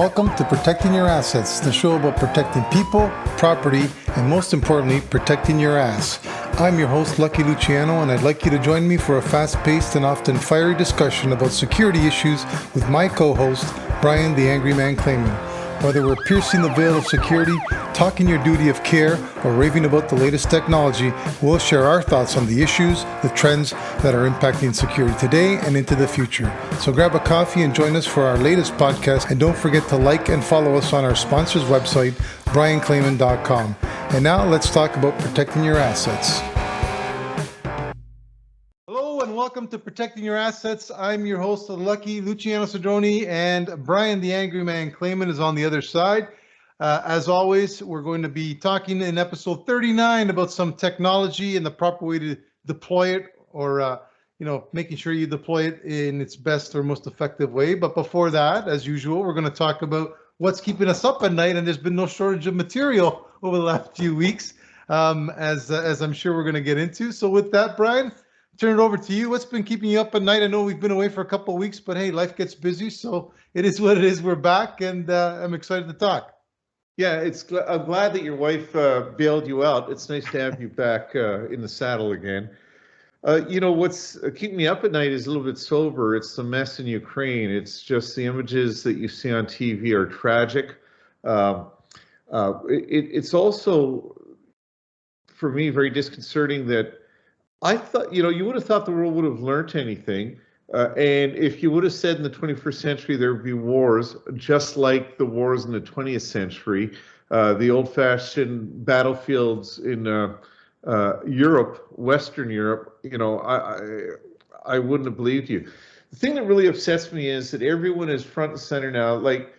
Welcome to Protecting Your Assets, the show about protecting people, property, and most importantly, protecting your ass. I'm your host, Lucky Luciano, and I'd like you to join me for a fast-paced and often fiery discussion about security issues with my co-host, Brian the Angry Man Claman. Whether we're piercing the veil of security, talking your duty of care, or raving about the latest technology, we'll share our thoughts on the issues, the trends that are impacting security today and into the future. So grab a coffee and join us for our latest podcast, and don't forget to like and follow us on our sponsor's website, brianclaman.com. And now let's talk about protecting your assets. Hello and welcome to Protecting Your Assets. I'm your host, Lucky Luciano Cedrone, and Brian the Angry Man Claman is on the other side. As always, we're going to be talking in episode 39 about some technology and the proper way to deploy it, or making sure you deploy it in its best or most effective way. But before that, as usual, we're going to talk about what's keeping us up at night, and there's been no shortage of material over the last few weeks, as I'm sure we're going to get into. So with that, Brian, turn it over to you. What's been keeping you up at night? I know we've been away for a couple of weeks, but hey, life gets busy, so it is what it is. We're back, and I'm excited to talk. Yeah, I'm glad that your wife bailed you out. It's nice to have you back in the saddle again. What's keeping me up at night is a little bit sober. It's the mess in Ukraine. It's just the images that you see on TV are tragic. It's also, for me, very disconcerting that I thought, you would have thought the world would have learned anything. And if you would have said in the 21st century there would be wars, just like the wars in the 20th century, the old-fashioned battlefields in Europe, Western Europe, I wouldn't have believed you. The thing that really upsets me is that everyone is front and center now. Like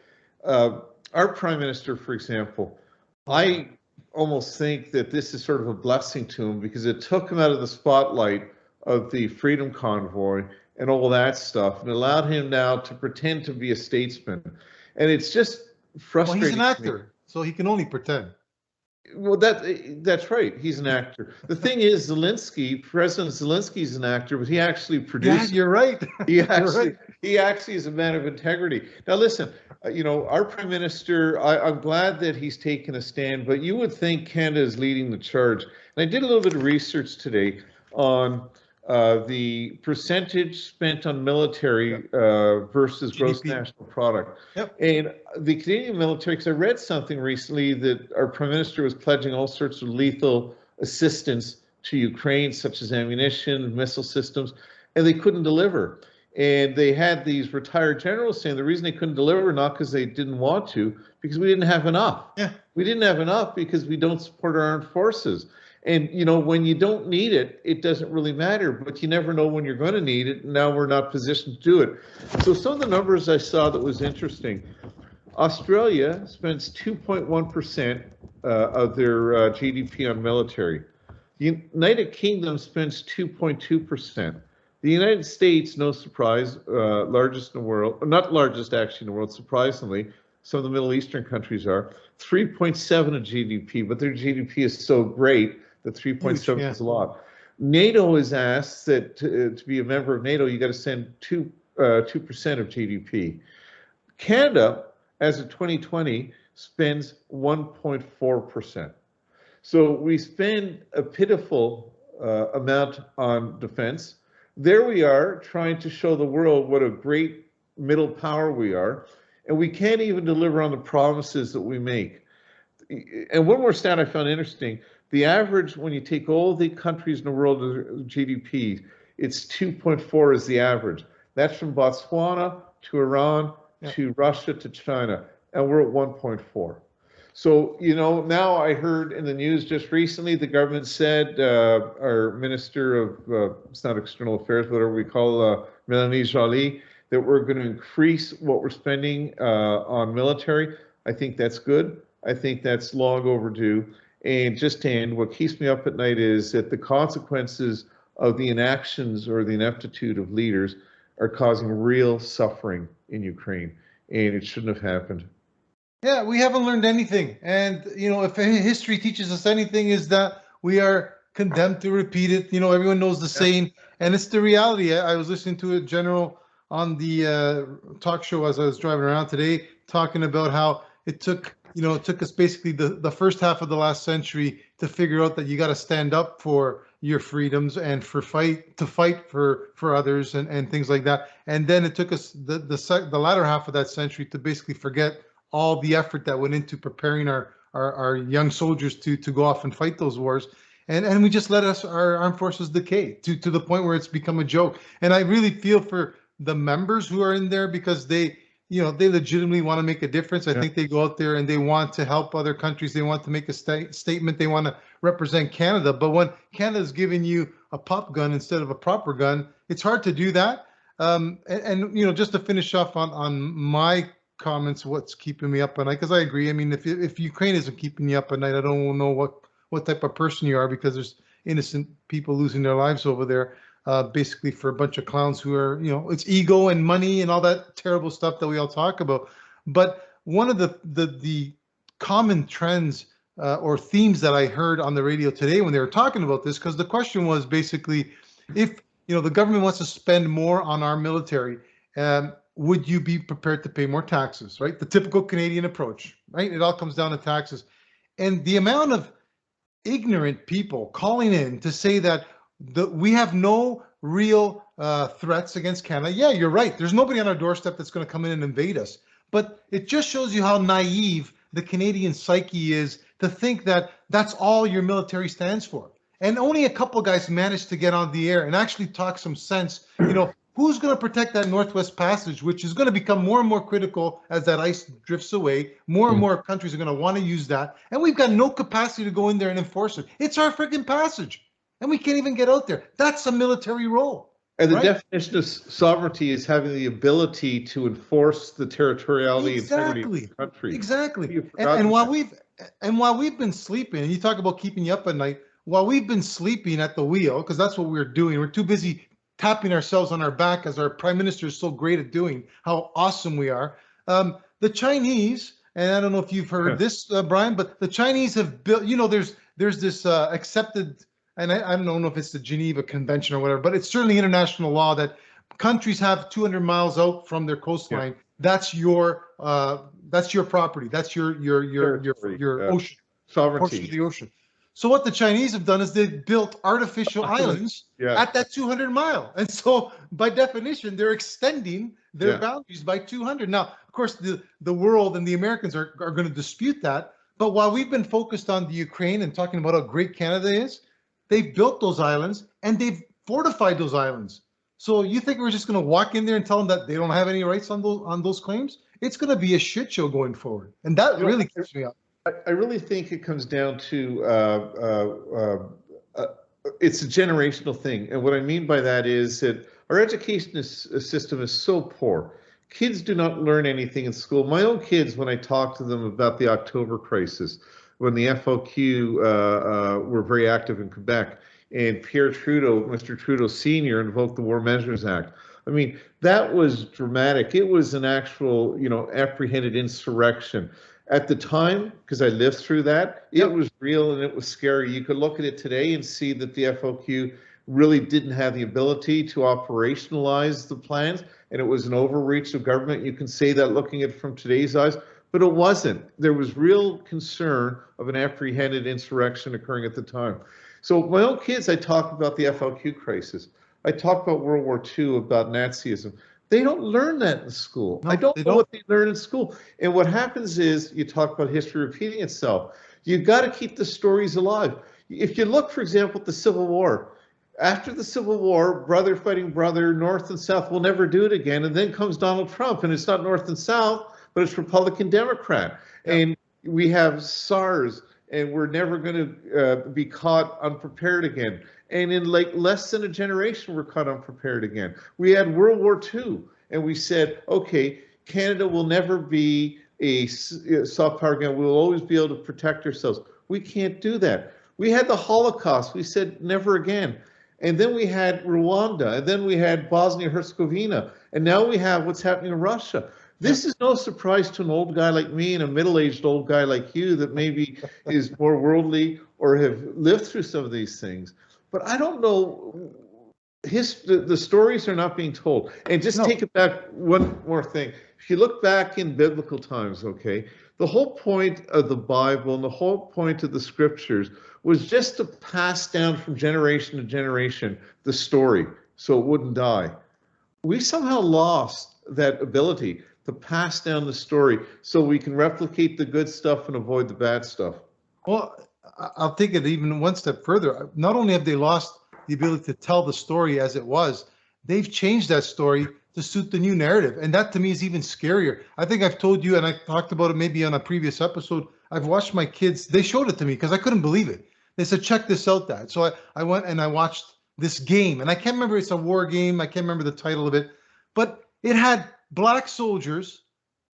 our prime minister, for example, I almost think that this is sort of a blessing to him because it took him out of the spotlight of the Freedom Convoy and all that stuff, and allowed him now to pretend to be a statesman. And it's just frustrating. Well, he's an actor, so he can only pretend. Well, that's right. He's an actor. The thing is, President Zelensky is an actor, but he actually produced. Yeah, you're right. He actually is a man of integrity. Now, listen, our prime minister, I'm glad that he's taken a stand, but you would think Canada is leading the charge. And I did a little bit of research today on the percentage spent on military versus GDP. Gross national product. Yep. And the Canadian military, because I read something recently that our prime minister was pledging all sorts of lethal assistance to Ukraine, such as ammunition, missile systems, and they couldn't deliver. And they had these retired generals saying the reason they couldn't deliver, not because they didn't want to, because we didn't have enough. Yeah. We didn't have enough because we don't support our armed forces. And, when you don't need it, it doesn't really matter, but you never know when you're going to need it. And now we're not positioned to do it. So some of the numbers I saw that was interesting. Australia spends 2.1% of their GDP on military. The United Kingdom spends 2.2%. The United States, no surprise, largest in the world, not largest actually in the world, surprisingly, some of the Middle Eastern countries are, 3.7 of GDP, but their GDP is so great that 3.7 is a lot. NATO is asked that to be a member of NATO, you got to send 2% of GDP. Canada, as of 2020, spends 1.4%. So we spend a pitiful amount on defense. There we are trying to show the world what a great middle power we are, and we can't even deliver on the promises that we make. And one more stat I found interesting, the average, when you take all the countries in the world GDP, it's 2.4 is the average. That's from Botswana to Iran to Russia to China, and we're at 1.4. So, now I heard in the news just recently, the government said, our Minister of, it's not External Affairs, whatever we call Melanie Joly, that we're going to increase what we're spending on military. I think that's good. I think that's long overdue. And just to end, what keeps me up at night is that the consequences of the inactions or the ineptitude of leaders are causing real suffering in Ukraine, and it shouldn't have happened. Yeah, we haven't learned anything. And, if history teaches us anything, is that we are condemned to repeat it. Everyone knows the saying, and it's the reality. I was listening to a general on the talk show as I was driving around today, talking about how it took us basically the first half of the last century to figure out that you got to stand up for your freedoms and fight for others and things like that. And then it took us the latter half of that century to basically forget all the effort that went into preparing our young soldiers to go off and fight those wars. And we just let our armed forces decay to the point where it's become a joke. And I really feel for the members who are in there, because they legitimately want to make a difference. I think they go out there and they want to help other countries. They want to make a statement. They want to represent Canada. But when Canada's giving you a pop gun instead of a proper gun, it's hard to do that. And just to finish off on my comments, what's keeping me up at night, because I agree. I mean, if Ukraine isn't keeping you up at night, I don't know what type of person you are, because there's innocent people losing their lives over there. Basically for a bunch of clowns who are, it's ego and money and all that terrible stuff that we all talk about. But one of the common trends or themes that I heard on the radio today when they were talking about this, because the question was basically, if the government wants to spend more on our military, would you be prepared to pay more taxes, right? The typical Canadian approach, right? It all comes down to taxes. And the amount of ignorant people calling in to say that we have no real threats against Canada. Yeah, you're right. There's nobody on our doorstep that's going to come in and invade us. But it just shows you how naive the Canadian psyche is to think that that's all your military stands for. And only a couple of guys managed to get on the air and actually talk some sense. Who's going to protect that Northwest Passage, which is going to become more and more critical as that ice drifts away. More and more countries are going to want to use that. And we've got no capacity to go in there and enforce it. It's our freaking passage. And we can't even get out there. That's a military role. And the definition of sovereignty is having the ability to enforce the territoriality and integrity of the country. Exactly. And while we've been sleeping, and you talk about keeping you up at night, while we've been sleeping at the wheel, because that's what we're doing, we're too busy tapping ourselves on our back, as our prime minister is so great at doing, how awesome we are. The Chinese, and I don't know if you've heard this, Brian, but the Chinese have built, there's this accepted, and I don't know if it's the Geneva Convention or whatever, but it's certainly international law that countries have 200 miles out from their coastline. That's your property. That's your ocean, sovereignty, portion of the ocean. So what the Chinese have done is they've built artificial islands at that 200 mile. And so by definition, they're extending their boundaries by 200. Now, of course, the world and the Americans are going to dispute that. But while we've been focused on the Ukraine and talking about how great Canada is, they've built those islands and they've fortified those islands. So you think we're just going to walk in there and tell them that they don't have any rights on those claims? It's going to be a shit show going forward. And that really keeps me up. I really think it comes down to it's a generational thing. And what I mean by that is that our education system is so poor. Kids do not learn anything in school. My own kids, when I talk to them about the October crisis, when the FOQ were very active in Quebec, and Pierre Trudeau, Mr. Trudeau Sr., invoked the War Measures Act. I mean, that was dramatic. It was an actual, apprehended insurrection. At the time, because I lived through that, it was real and it was scary. You could look at it today and see that the FOQ really didn't have the ability to operationalize the plans, and it was an overreach of government. You can say that looking at it from today's eyes, but it wasn't. There was real concern of an apprehended insurrection occurring at the time. So my own kids, I talk about the FOQ crisis. I talk about World War II, about Nazism. They don't learn that in school. No, I don't know what they learn in school. And what happens is, you talk about history repeating itself. You've got to keep the stories alive. If you look, for example, at the Civil War, after the Civil War, brother fighting brother, North and South, will never do it again. And then comes Donald Trump, and it's not North and South, but it's Republican Democrat. Yeah. And we have SARS, and we're never going to be caught unprepared again. And in like less than a generation, we're caught unprepared again. We had World War II, and we said, okay, Canada will never be a soft power again. We'll always be able to protect ourselves. We can't do that. We had the Holocaust. We said never again. And then we had Rwanda, and then we had Bosnia-Herzegovina, and now we have what's happening in Russia. This is no surprise to an old guy like me and a middle-aged old guy like you that maybe is more worldly or have lived through some of these things. But I don't know the stories are not being told. And just No. take it back one more thing. If you look back in biblical times, okay, the whole point of the Bible and the whole point of the scriptures was just to pass down from generation to generation the story so it wouldn't die. We somehow lost that ability to pass down the story so we can replicate the good stuff and avoid the bad stuff. Well, I'll take it even one step further. Not only have they lost the ability to tell the story as it was, they've changed that story to suit the new narrative. And that to me is even scarier. I think I've told you, and I talked about it maybe on a previous episode. I've watched my kids, they showed it to me because I couldn't believe it. They said, check this out, Dad. So I went and I watched this game, and I can't remember, it's a war game. I can't remember the title of it, but it had black soldiers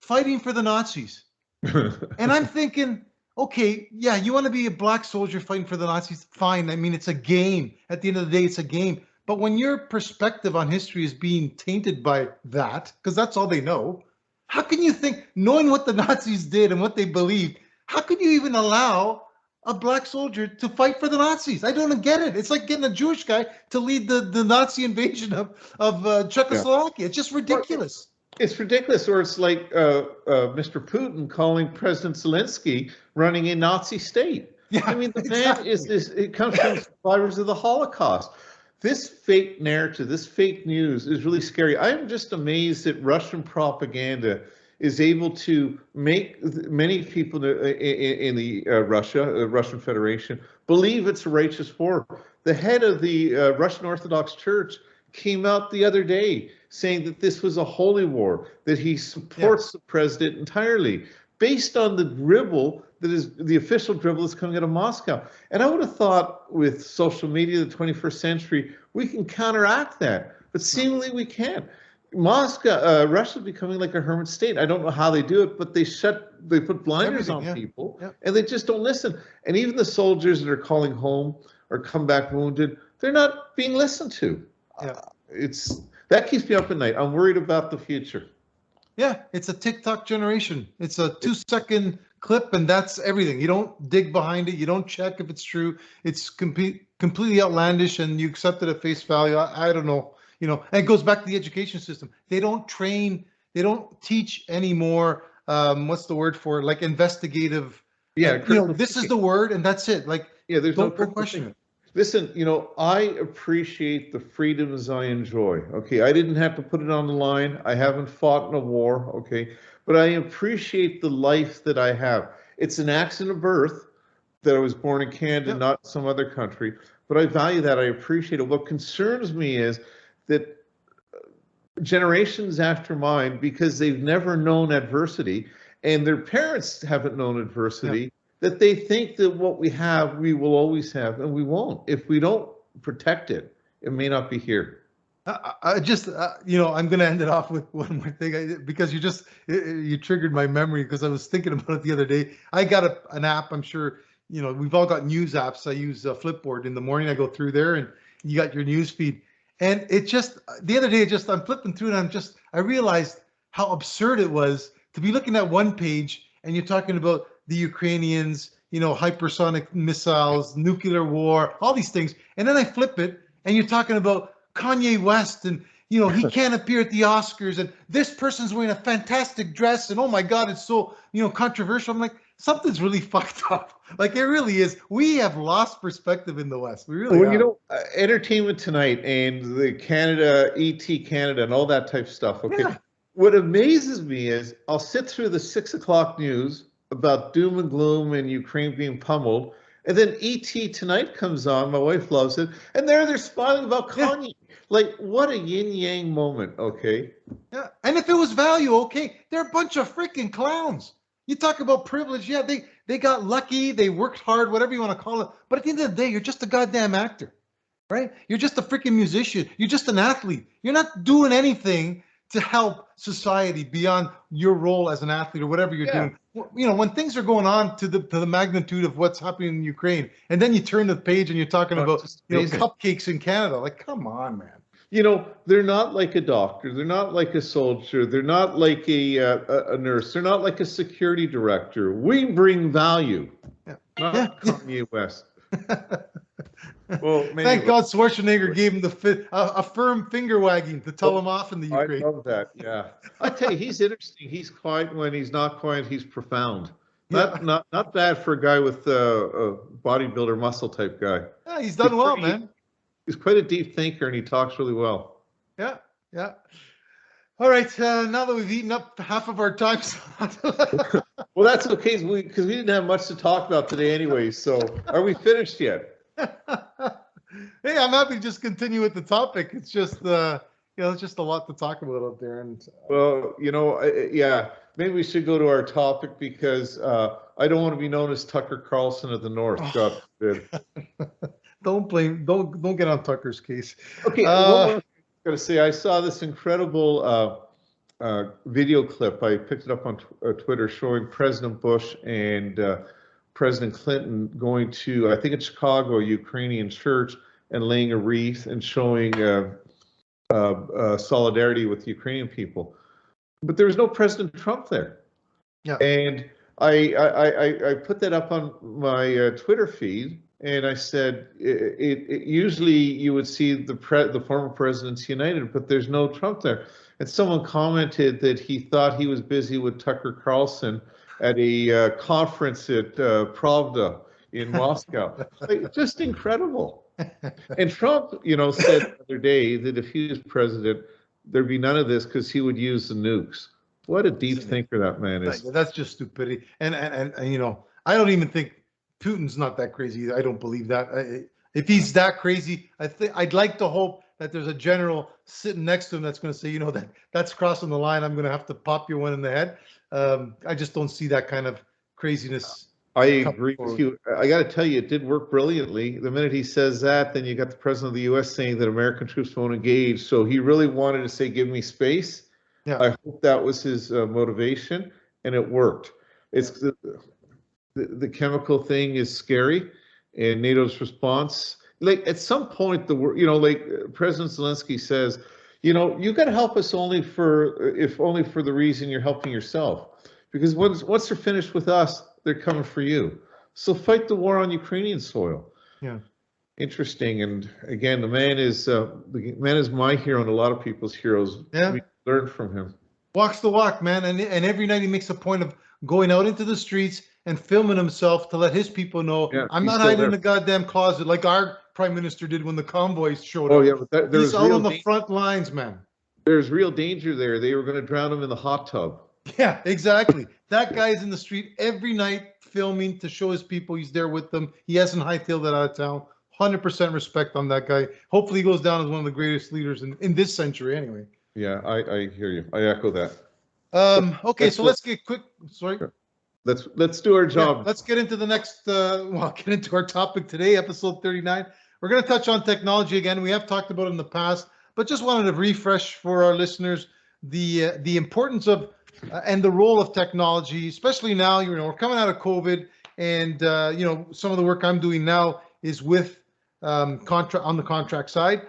fighting for the Nazis. And I'm thinking, okay, yeah, you want to be a black soldier fighting for the Nazis? Fine. I mean, it's a game. At the end of the day, it's a game. But when your perspective on history is being tainted by that, because that's all they know, how can you think, knowing what the Nazis did and what they believed, how could you even allow a black soldier to fight for the Nazis? I don't get it. It's like getting a Jewish guy to lead the Nazi invasion of Czechoslovakia. Yeah. It's just ridiculous. It's ridiculous. Or it's like Mr. Putin calling President Zelensky running a Nazi state. Yeah, I mean, the exactly. man it comes from survivors of the Holocaust. This fake narrative, this fake news is really scary. I'm just amazed that Russian propaganda is able to make many people in the Russian Federation, believe it's a righteous war. The head of the Russian Orthodox Church came out the other day saying that this was a holy war, that he supports the president entirely, based on the dribble that is the official dribble that's coming out of Moscow. And I would have thought with social media, the 21st century, we can counteract that, but seemingly we can't. Russia's becoming like a hermit state. I don't know how they do it, but they put blinders on people, and they just don't listen. And even the soldiers that are calling home or come back wounded, they're not being listened to. Yeah. That keeps me up at night. I'm worried about the future. Yeah, it's a TikTok generation. It's a 2-second clip, and that's everything. You don't dig behind it. You don't check if it's true. It's completely outlandish, and you accept it at face value. I don't know. And it goes back to the education system. They don't train. They don't teach anymore. What's the word for it? Like investigative. Yeah. This is the word, and that's it. Like, there's don't no question it. Listen, I appreciate the freedoms I enjoy. Okay, I didn't have to put it on the line. I haven't fought in a war. Okay, but I appreciate the life that I have. It's an accident of birth that I was born in Canada, not some other country. But I value that. I appreciate it. What concerns me is that generations after mine, because they've never known adversity, and their parents haven't known adversity, that they think that what we have, we will always have, and we won't. If we don't protect it, it may not be here. I just, I'm going to end it off with one more thing, because you triggered my memory, because I was thinking about it the other day. I got an app. I'm sure, we've all got news apps. I use Flipboard in the morning. I go through there, and you got your news feed. And it just, the other day, I'm flipping through, and I realized how absurd it was to be looking at one page, and you're talking about the Ukrainians, hypersonic missiles, nuclear war, all these things. And then I flip it, and you're talking about Kanye West, and, he can't appear at the Oscars, and this person's wearing a fantastic dress, and oh my God, it's so, controversial. I'm like, something's really fucked up. Like, it really is. We have lost perspective in the West. We really have. Entertainment Tonight and the Canada, ET Canada, and all that type of stuff. Okay. Yeah. What amazes me is I'll sit through the 6 o'clock news about doom and gloom and Ukraine being pummeled, and then ET Tonight comes on. My wife loves it, and they're smiling about Kanye. Like, what a yin yang moment. Okay. Yeah, and if it was value, okay, they're a bunch of freaking clowns. You talk about privilege. Yeah, they got lucky. They worked hard, whatever you want to call it. But at the end of the day, you're just a goddamn actor, right? You're just a freaking musician. You're just an athlete. You're not doing anything to help society beyond your role as an athlete or whatever you're doing. When things are going on to the magnitude of what's happening in Ukraine, and then you turn the page and you're talking about cupcakes in Canada. Like, come on, man. They're not like a doctor. They're not like a soldier. They're not like a nurse. They're not like a security director. We bring value, not Kanye West. Well, Thank God Schwarzenegger gave him a firm finger wagging to tell him off in the Ukraine. I love that. Yeah, I tell you, he's interesting. He's quiet when he's not quiet. He's profound. Not bad for a guy with a bodybuilder muscle type guy. Yeah, he's done well, man. He's quite a deep thinker, and he talks really well. Yeah, yeah. All right, now that we've eaten up half of our time slot. Well, that's okay, because we didn't have much to talk about today anyway. So, are we finished yet? Hey, I'm happy to just continue with the topic. It's just, it's just a lot to talk about out there. And well, yeah, maybe we should go to our topic because I don't want to be known as Tucker Carlson of the North. God forbid. Don't get on Tucker's case. Okay, one more thing I was going to say. I saw this incredible video clip. I picked it up on Twitter showing President Bush and President Clinton going to, I think it's Chicago, a Ukrainian church, and laying a wreath and showing solidarity with the Ukrainian people. But there was no President Trump there. Yeah. And I put that up on my Twitter feed, and I said, usually you would see the former presidents united, but there's no Trump there. And someone commented that he thought he was busy with Tucker Carlson at a conference at Pravda in Moscow. Just incredible. And Trump, said the other day that if he was president, there'd be none of this because he would use the nukes. What a deep thinker that man is. That's just stupidity. And I don't even think Putin's not that crazy either. I don't believe that. If he's that crazy, I'd like to hope that there's a general sitting next to him that's going to say, that's crossing the line. I'm going to have to pop you one in the head. I just don't see that kind of craziness. I agree with you. I got to tell you, it did work brilliantly. The minute he says that, then you got the president of the U.S. saying that American troops won't engage. So he really wanted to say, give me space. Yeah. I hope that was his motivation, and it worked. It's the chemical thing is scary, and NATO's response. Like at some point, like President Zelensky says, you got to help us only for the reason you're helping yourself, because once they're finished with us, they're coming for you. So fight the war on Ukrainian soil. Yeah, interesting. And again, the man is my hero and a lot of people's heroes. Yeah, we learn from him. Walks the walk, man, and every night he makes a point of going out into the streets and filming himself to let his people know, I'm not hiding in the goddamn closet like our prime minister did when the convoys showed up. Oh yeah, but he's out on the front lines, man. There's real danger there. They were going to drown him in the hot tub. Yeah, exactly. That guy's in the street every night filming to show his people he's there with them. He hasn't hightailed it out of town. 100% respect on that guy. Hopefully he goes down as one of the greatest leaders in this century anyway. Yeah, I hear you. I echo that. Okay, so let's get quick. Sorry. Let's do our job. Yeah, let's get into the next, get into our topic today, episode 39. We're going to touch on technology again. We have talked about it in the past, but just wanted to refresh for our listeners the importance of and the role of technology, especially now. We're coming out of COVID, and some of the work I'm doing now is with on the contract side.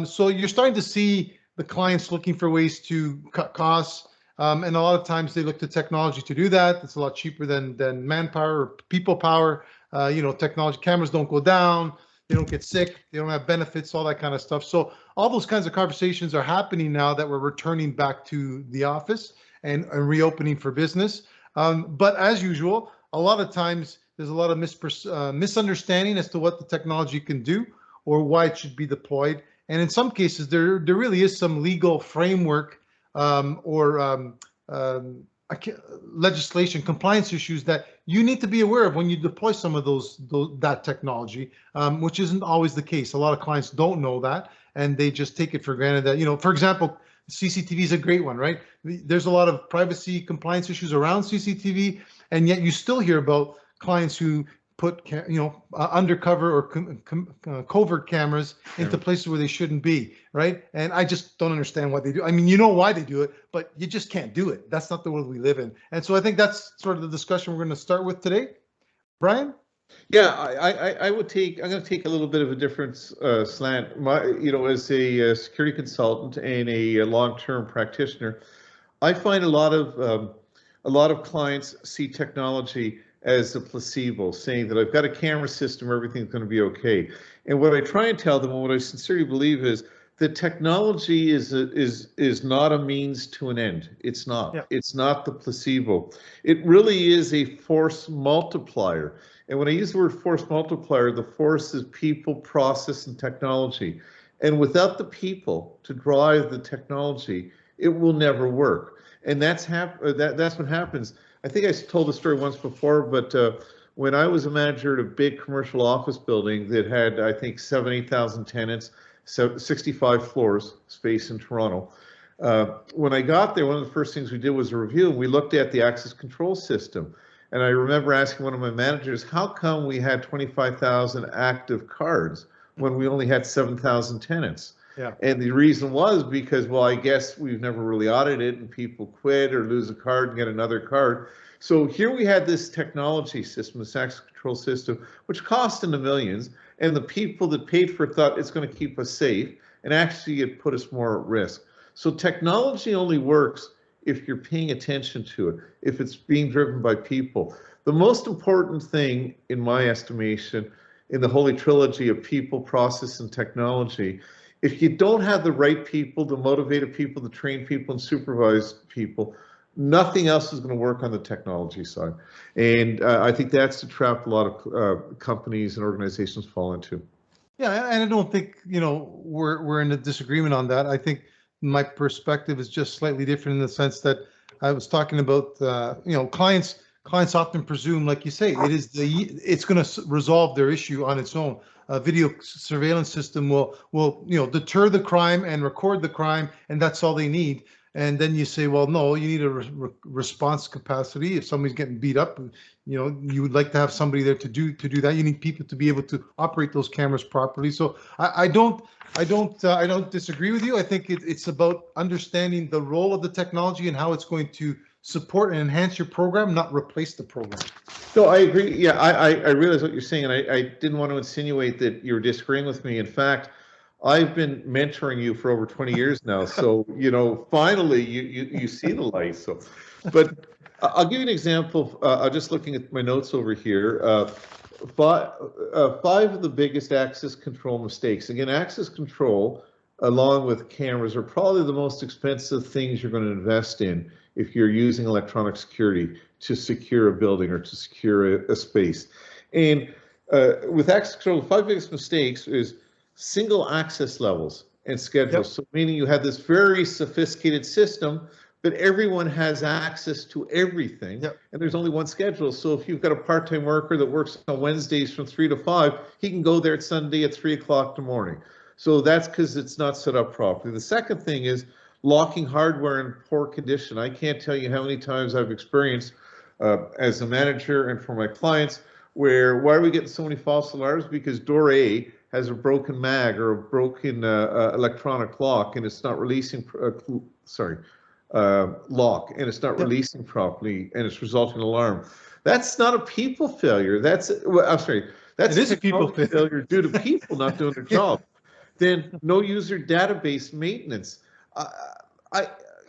So you're starting to see the clients looking for ways to cut costs. And a lot of times they look to technology to do that. It's a lot cheaper than manpower or people power. Technology, cameras don't go down, they don't get sick, they don't have benefits, all that kind of stuff. So all those kinds of conversations are happening now that we're returning back to the office and reopening for business. But as usual, a lot of times there's a lot of misunderstanding as to what the technology can do or why it should be deployed. And in some cases, there really is some legal framework or legislation, compliance issues that you need to be aware of when you deploy some of that technology, which isn't always the case. A lot of clients don't know that, and they just take it for granted that, for example, CCTV is a great one, right? There's a lot of privacy compliance issues around CCTV, and yet you still hear about clients who put undercover or covert cameras into places where they shouldn't be, right? And I just don't understand what they do. I mean, you know why they do it, but you just can't do it. That's not the world we live in. And so I think that's sort of the discussion we're going to start with today. Brian? Yeah, I'm going to take a little bit of a different slant. As a security consultant and a long-term practitioner, I find a lot of clients see technology as a placebo, saying that I've got a camera system, everything's going to be okay. And what I try and tell them, and what I sincerely believe is that technology is not a means to an end. It's not. Yeah. It's not the placebo. It really is a force multiplier. And when I use the word force multiplier, the force is people, process, and technology. And without the people to drive the technology, it will never work. And that's what happens. I think I told the story once before, but when I was a manager at a big commercial office building that had, I think, 8,000 tenants, so 65 floors space in Toronto. When I got there, one of the first things we did was a review, and we looked at the access control system. And I remember asking one of my managers, how come we had 25,000 active cards when we only had 7,000 tenants? Yeah. And the reason was because, well, I guess we've never really audited and people quit or lose a card and get another card. So here we had this technology system, this access control system, which cost in the millions, and the people that paid for it thought it's going to keep us safe, and actually it put us more at risk. So technology only works if you're paying attention to it, if it's being driven by people. The most important thing, in my estimation, in the holy trilogy of people, process, and technology, if you don't have the right people, the motivated people, the trained people, and supervised people, nothing else is going to work on the technology side. And I think that's the trap a lot of companies and organizations fall into. Yeah, and I don't think, we're in a disagreement on that. I think my perspective is just slightly different in the sense that I was talking about, clients often presume, like you say, it's going to resolve their issue on its own. A video surveillance system will deter the crime and record the crime, and that's all they need. And then you say, well, no, you need a response capacity. If somebody's getting beat up, you would like to have somebody there to do that. You need people to be able to operate those cameras properly. So I don't disagree with you. I think it's about understanding the role of the technology and how it's going to support and enhance your program, not replace the program. No, I agree. Yeah, I realize what you're saying, and I didn't want to insinuate that you're disagreeing with me. In fact, I've been mentoring you for over 20 years now, so finally you see the light. So, but I'll give you an example. I'm just looking at my notes over here. Five of the biggest access control mistakes. Again, access control, along with cameras, are probably the most expensive things you're going to invest in if you're using electronic security to secure a building or to secure a space. And with access control, the 5 biggest mistakes is single access levels and schedules. Yep. So meaning you have this very sophisticated system, but everyone has access to everything. Yep. And there's only one schedule. So if you've got a part-time worker that works on Wednesdays from 3 to 5, he can go there at Sunday at 3 o'clock in the morning. So that's because it's not set up properly. The second thing is locking hardware in poor condition. I can't tell you how many times I've experienced as a manager and for my clients where, why are we getting so many false alarms? Because door A has a broken mag or a broken electronic lock, and it's not releasing, lock, and it's not releasing properly, and it's resulting in alarm. That's not a people failure. That's a people failure due to people not doing their job. Then no user database maintenance.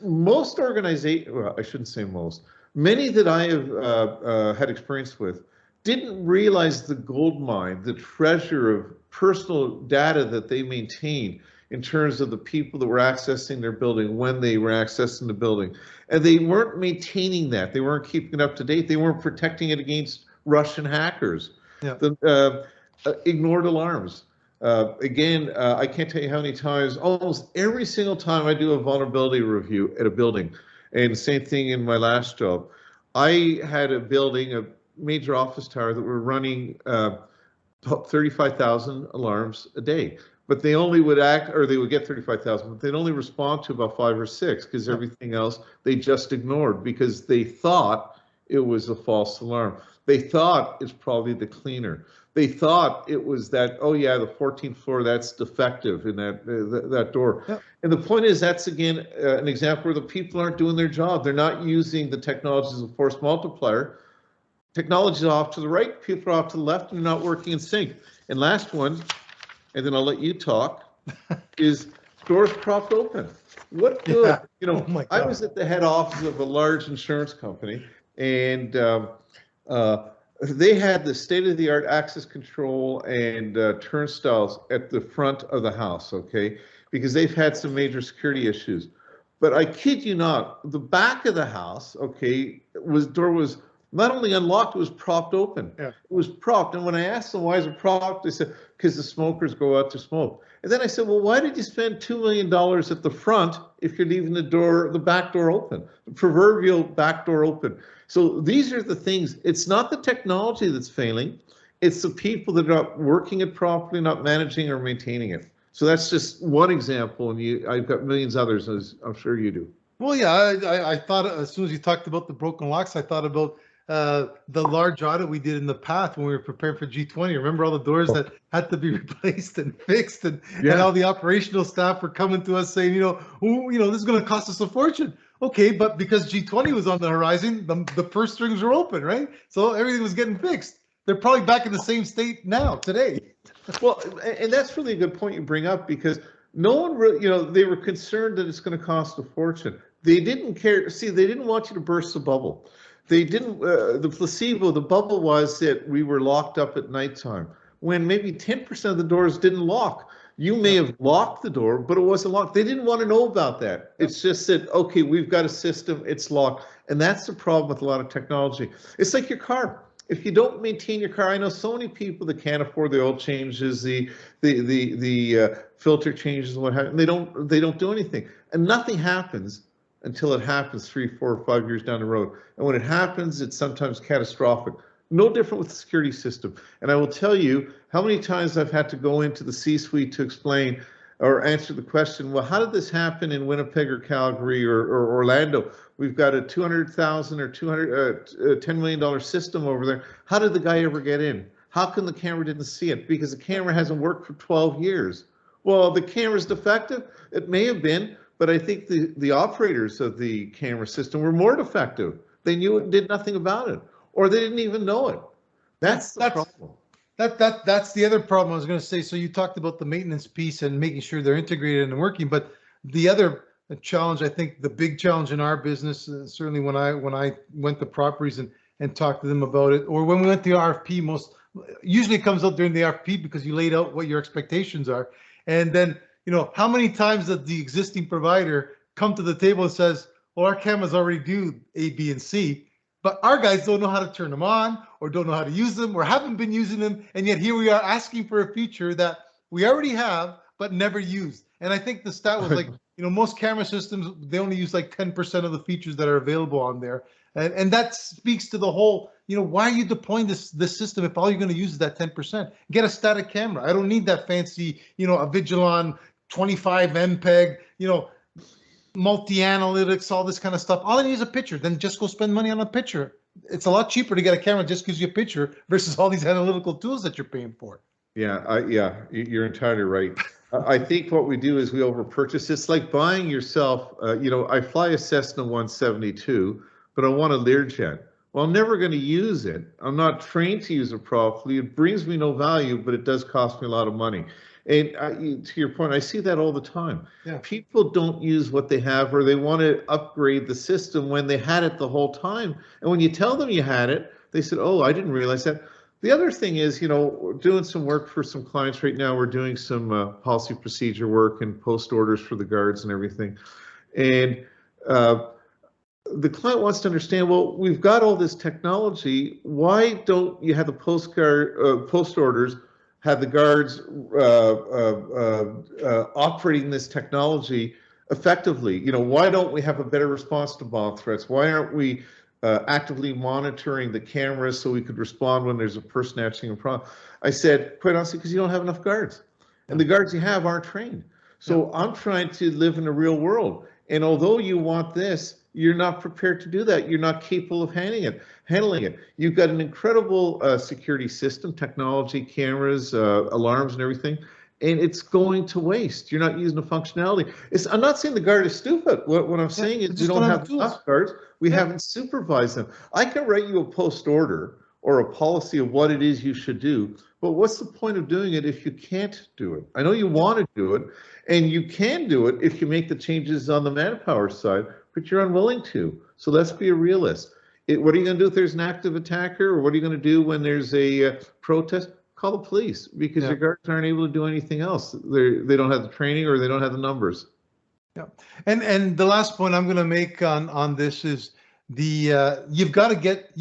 Most organizations, well, I shouldn't say most, many that I have had experience with didn't realize the gold mine, the treasure of personal data that they maintained in terms of the people that were accessing their building when they were accessing the building. And they weren't maintaining that. They weren't keeping it up to date. They weren't protecting it against Russian hackers. Yeah. Ignored alarms. Again, I can't tell you how many times, almost every single time I do a vulnerability review at a building, and same thing in my last job, I had a building, a major office tower that were running 35,000 alarms a day, but they only would they would get 35,000, but they'd only respond to about 5 or 6 because everything else they just ignored because they thought it was a false alarm. They thought it's probably the cleaner. They thought it was that, oh yeah, the 14th floor, that's defective in that door. Yep. And the point is, that's again an example where the people aren't doing their job. They're not using the technology as a force multiplier. Technology is off to the right, people are off to the left, and they're not working in sync. And last one, and then I'll let you talk, is doors propped open. What good? Yeah. I was at the head office of a large insurance company, and they had the state-of-the-art access control and turnstiles at the front of the house, okay? Because they've had some major security issues. But I kid you not, the back of the house, okay, door was not only unlocked, it was propped open. Yeah. It was propped. And when I asked them, why is it propped? They said, because the smokers go out to smoke. And then I said, well, why did you spend $2 million at the front if you're leaving the back door open, the proverbial back door open? So these are the things. It's not the technology that's failing. It's the people that are not working it properly, not managing or maintaining it. So that's just one example, and I've got millions others, as I'm sure you do. Well, yeah, I thought as soon as you talked about the broken locks, I thought about the large audit we did in the past when we were preparing for G20. Remember all the doors that had to be replaced and fixed, and all the operational staff were coming to us saying, this is going to cost us a fortune. Okay, but because G20 was on the horizon, the purse strings were open, right? So everything was getting fixed. They're probably back in the same state now, today. Well, and that's really a good point you bring up, because no one really, they were concerned that it's going to cost a fortune. They didn't care. See, they didn't want you to burst the bubble. They didn't, the placebo, the bubble was that we were locked up at nighttime, when maybe 10% of the doors didn't lock. You may have locked the door, but it wasn't locked. They didn't want to know about that. It's just that, okay, we've got a system, it's locked. And that's the problem with a lot of technology. It's like your car. If you don't maintain your car, I know so many people that can't afford the oil changes, the filter changes, and what have you, and they don't do anything, and nothing happens until it happens 3, 4, or 5 years down the road. And when it happens, it's sometimes catastrophic. No different with the security system. And I will tell you how many times I've had to go into the C-suite to explain or answer the question, well, how did this happen in Winnipeg or Calgary or Orlando? We've got a $200,000 or $10 million system over there. How did the guy ever get in? How come the camera didn't see it? Because the camera hasn't worked for 12 years. Well, the camera's defective? It may have been, but I think the operators of the camera system were more defective. They knew it and did nothing about it, or they didn't even know it. That's the problem. That's the other problem I was going to say. So you talked about the maintenance piece and making sure they're integrated and working, but the other challenge, I think the big challenge in our business, certainly when I went to properties and talked to them about it, or when we went to RFP, usually it comes out during the RFP because you laid out what your expectations are. And then, how many times does the existing provider come to the table and says, well, our cameras already do A, B, and C, but our guys don't know how to turn them on, or don't know how to use them, or haven't been using them, and yet here we are asking for a feature that we already have but never used. And I think the stat was like, most camera systems, they only use like 10% of the features that are available on there. And that speaks to the whole, why are you deploying this system if all you're going to use is that 10%? Get a static camera. I don't need that fancy, a Vigilon 25 MPEG, multi-analytics, all this kind of stuff. All I need is a picture. Then just go spend money on a picture. It's a lot cheaper to get a camera just gives you a picture versus all these analytical tools that you're paying for. Yeah, you're entirely right. I think what we do is we overpurchase. It's like buying yourself, I fly a Cessna 172, but I want a Learjet. Well, I'm never going to use it. I'm not trained to use it properly. It brings me no value, but it does cost me a lot of money. And to your point, I see that all the time. Yeah. People don't use what they have, or they want to upgrade the system when they had it the whole time. And when you tell them you had it, they said, oh, I didn't realize that. The other thing is, we're doing some work for some clients right now. We're doing some policy procedure work and post orders for the guards and everything. And the client wants to understand, well, we've got all this technology. Why don't you have the post orders, have the guards operating this technology effectively? Why don't we have a better response to bomb threats? Why aren't we actively monitoring the cameras so we could respond when there's a purse snatching a problem? I said, quite honestly, because you don't have enough guards. And the guards you have aren't trained. So I'm trying to live in the real world. And although you want this, you're not prepared to do that. You're not capable of handling it. You've got an incredible security system, technology, cameras, alarms, and everything, and it's going to waste. You're not using the functionality. I'm not saying the guard is stupid. What I'm saying is we don't have enough guards. We haven't supervised them. I can write you a post order or a policy of what it is you should do, but what's the point of doing it if you can't do it? I know you want to do it, and you can do it if you make the changes on the manpower side, but you're unwilling to. So let's be a realist. What are you going to do if there's an active attacker, or what are you going to do when there's a protest? Call the police, because your guards aren't able to do anything else. They don't have the training, or they don't have the numbers. Yeah, and the last point I'm going to make on this is you've got to get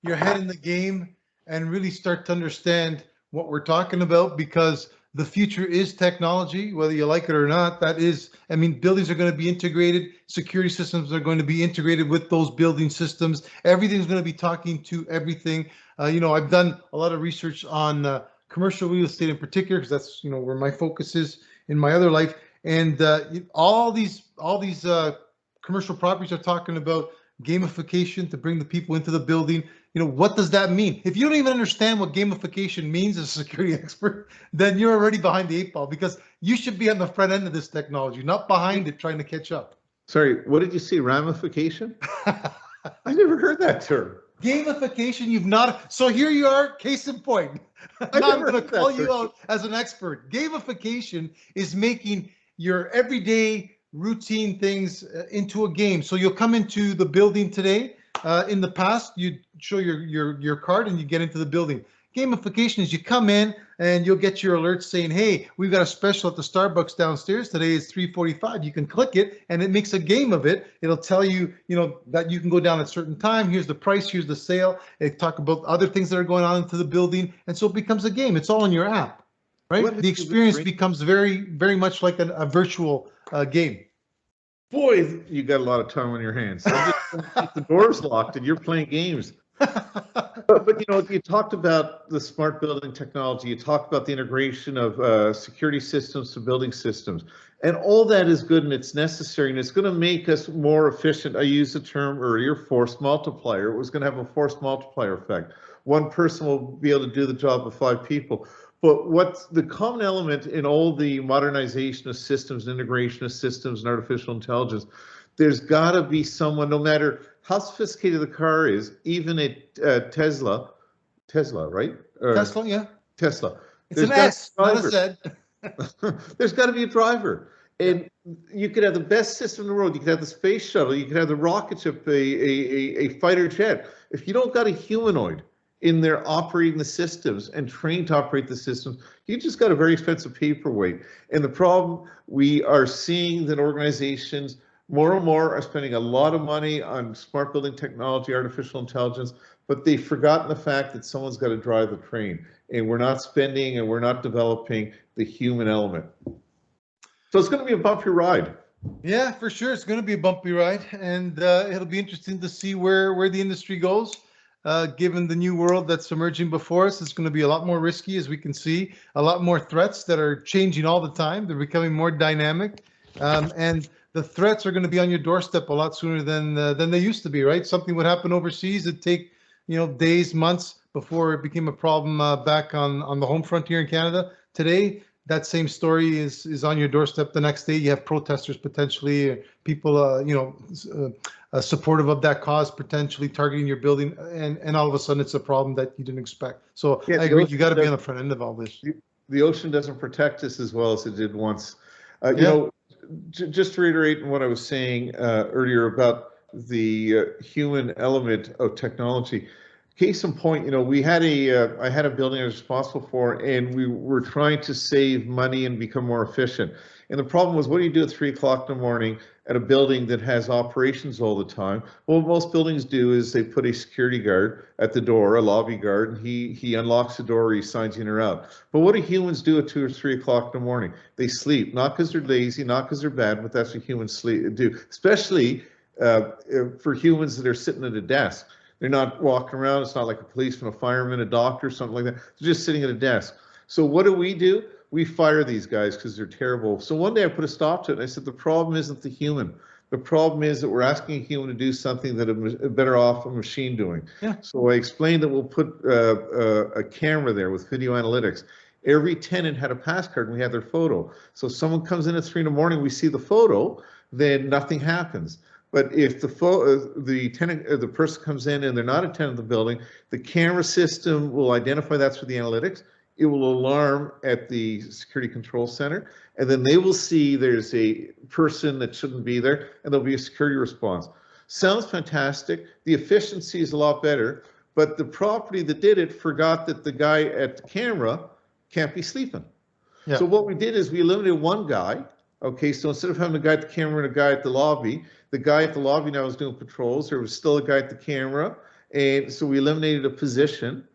your head in the game and really start to understand what we're talking about, because the future is technology, whether you like it or not. That is, I mean, buildings are going to be integrated. Security systems are going to be integrated with those building systems. Everything's going to be talking to everything. I've done a lot of research on commercial real estate in particular, because that's where my focus is in my other life. And all these commercial properties are talking about gamification to bring the people into the building. What does that mean? If you don't even understand what gamification means as a security expert, then you're already behind the eight ball, because you should be on the front end of this technology, not behind it trying to catch up. Sorry, what did you see? Ramification? I never heard that term. Gamification, you've not. So here you are, case in point. Now I'm going to call you out as an expert. Gamification is making your everyday routine things into a game. So you'll come into the building today. In the past, you'd show your card and you get into the building. Gamification is you come in and you'll get your alerts saying, hey, we've got a special at the Starbucks downstairs. Today is 3:45. You can click it and it makes a game of it. It'll tell you, that you can go down at a certain time. Here's the price. Here's the sale. It talk about other things that are going on into the building. And so it becomes a game. It's all in your app, right? The experience becomes very, very much like a virtual game. Boy, you got a lot of time on your hands. Keep the doors locked and you're playing games. But you talked about the smart building technology. You talked about the integration of security systems to building systems, and all that is good and it's necessary, and it's going to make us more efficient. I used the term earlier, force multiplier. It was going to have a force multiplier effect. One person will be able to do the job of 5 people. But what's the common element in all the modernization of systems, integration of systems, and artificial intelligence? There's got to be someone, no matter how sophisticated the car is, even at Tesla, right? Tesla, yeah. Tesla. It's an S, not a Z. There's got to be a driver. And you could have the best system in the world. You could have the space shuttle. You could have the rocket ship, a fighter jet. If you don't got a humanoid in there operating the systems and trained to operate the systems, you just got a very expensive paperweight. And the problem, we are seeing that organizations more and more are spending a lot of money on smart building technology, artificial intelligence, but they've forgotten the fact that someone's got to drive the train, and we're not spending and we're not developing the human element. So it's going to be a bumpy ride. Yeah, for sure. It's going to be a bumpy ride, and it'll be interesting to see where the industry goes. Given the new world that's emerging before us, it's going to be a lot more risky, as we can see, a lot more threats that are changing all the time. They're becoming more dynamic, and the threats are going to be on your doorstep a lot sooner than they used to be, right? Something would happen overseas, it'd take days, months before it became a problem back on the home front here in Canada. Today, that same story is on your doorstep. The next day, you have protesters potentially, people supportive of that cause potentially targeting your building, and all of a sudden it's a problem that you didn't expect. So yeah, I agree, you got to be on the front end of all this. The ocean doesn't protect us as well as it did once. Just to reiterate what I was saying earlier about the human element of technology. Case in point, I had a building I was responsible for, and we were trying to save money and become more efficient. And the problem was, what do you do at 3 o'clock in the morning at a building that has operations all the time? Well, what most buildings do is they put a security guard at the door, a lobby guard, and he unlocks the door, or he signs you in or out. But what do humans do at 2 or 3 o'clock in the morning? They sleep, not because they're lazy, not because they're bad, but that's what humans do, especially for humans that are sitting at a desk. They're not walking around. It's not like a policeman, a fireman, a doctor, something like that. They're just sitting at a desk. So what do? We fire these guys because they're terrible. So one day I put a stop to it, and I said, the problem isn't the human. The problem is that we're asking a human to do something that is better off a machine doing. Yeah. So I explained that we'll put a camera there with video analytics. Every tenant had a pass card, and we had their photo. So if someone comes in at 3 in the morning, we see the photo, then nothing happens. But if the person comes in and they're not a tenant of the building, the camera system will identify that's for the analytics. It will alarm at the security control center, and then they will see there's a person that shouldn't be there, and there'll be a security response. Sounds fantastic. The efficiency is a lot better, but the property that did it forgot that the guy at the camera can't be sleeping. Yeah. So what we did is we eliminated one guy. Okay, so instead of having a guy at the camera and a guy at the lobby, the guy at the lobby now was doing patrols. There was still a guy at the camera, and so we eliminated a position.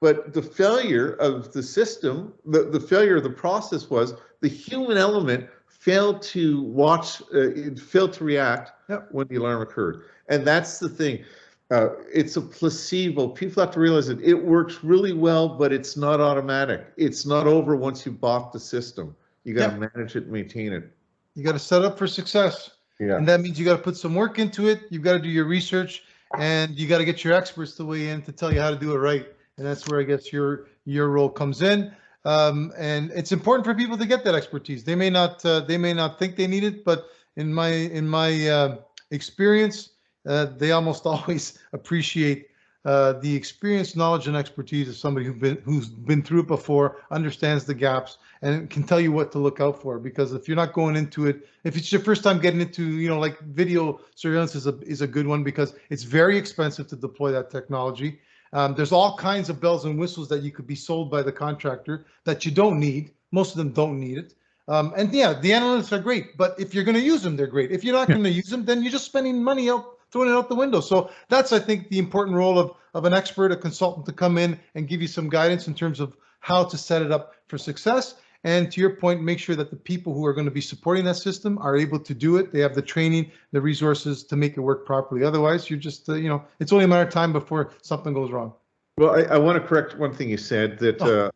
But the failure of the system, the failure of the process was the human element failed to watch, it failed to react when the alarm occurred. And that's the thing. It's a placebo. People have to realize that it works really well, but it's not automatic. It's not over once you bought the system. You got to manage it and maintain it. You got to set up for success. Yeah. And that means you got to put some work into it. You've got to do your research, and you got to get your experts to weigh in to tell you how to do it right. And that's where I guess your role comes in. And it's important for people to get that expertise. They may not think they need it, but in my experience, they almost always appreciate the experience, knowledge, and expertise of somebody who's been through it before, understands the gaps, and can tell you what to look out for. Because if you're not going into it, if it's your first time getting into, like video surveillance is a good one, because it's very expensive to deploy that technology. There's all kinds of bells and whistles that you could be sold by the contractor that you don't need. Most of them don't need it. And yeah, the analytics are great, but if you're going to use them, they're great. If you're not going to use them, then you're just spending money throwing it out the window. So that's, I think, the important role of an expert, a consultant, to come in and give you some guidance in terms of how to set it up for success. And to your point, make sure that the people who are going to be supporting that system are able to do it. They have the training, the resources to make it work properly. Otherwise, you're just, it's only a matter of time before something goes wrong. Well, I want to correct one thing you said, that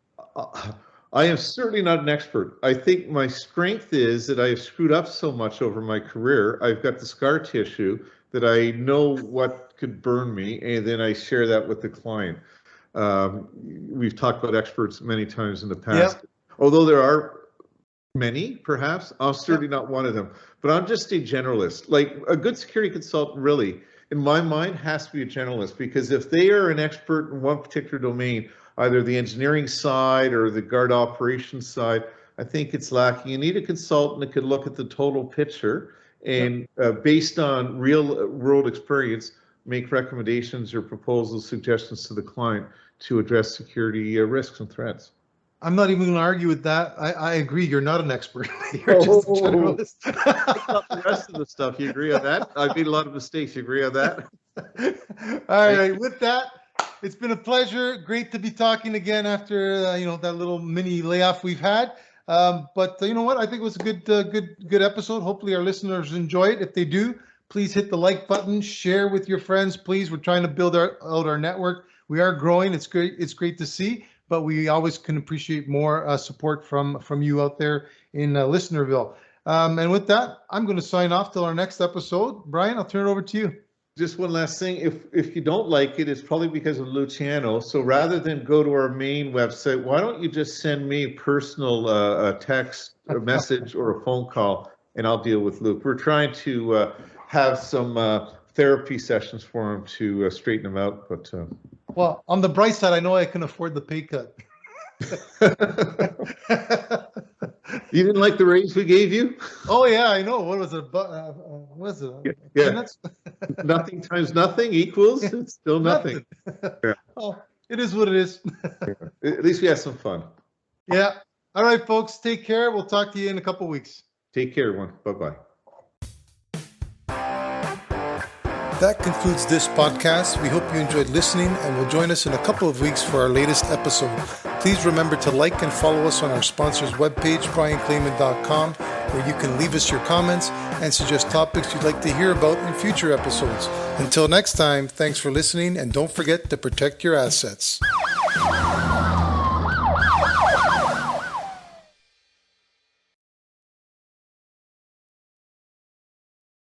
I am certainly not an expert. I think my strength is that I have screwed up so much over my career. I've got the scar tissue that I know what could burn me, and then I share that with the client. We've talked about experts many times in the past. Yep. Although there are many, perhaps, I'm certainly not one of them. But I'm just a generalist. Like, a good security consultant, really, in my mind, has to be a generalist, because if they are an expert in one particular domain, either the engineering side or the guard operations side, I think it's lacking. You need a consultant that could look at the total picture and based on real world experience, make recommendations or proposals, suggestions to the client to address security risks and threats. I'm not even going to argue with that. I agree. You're not an expert. You're just a generalist. The rest of the stuff, you agree on that? I've made a lot of mistakes. You agree on that? All right. With that, it's been a pleasure. Great to be talking again after that little mini layoff we've had. But you know what? I think it was a good episode. Hopefully our listeners enjoy it. If they do, please hit the like button. Share with your friends, please. We're trying to build out our network. We are growing. It's great. It's great to see. But we always can appreciate more support from you out there in Listenerville. And with that, I'm going to sign off till our next episode. Brian, I'll turn it over to you. Just one last thing. If you don't like it, it's probably because of Luciano. So rather than go to our main website, why don't you just send me personal a text, a message, or a phone call, and I'll deal with Luke. We're trying to have some therapy sessions for him to straighten him out. But well, on the bright side, I know I can afford the pay cut. You didn't like the raise we gave you? Oh yeah, I know. What was it? What was it? Yeah. Nothing times nothing equals it's still nothing. Yeah. Oh, it is what it is. At least we had some fun. Yeah. All right, folks. Take care. We'll talk to you in a couple of weeks. Take care, everyone. Bye-bye. That concludes this podcast. We hope you enjoyed listening and will join us in a couple of weeks for our latest episode. Please remember to like and follow us on our sponsor's webpage, brianclaman.com, where you can leave us your comments and suggest topics you'd like to hear about in future episodes. Until next time, thanks for listening, and don't forget to protect your assets.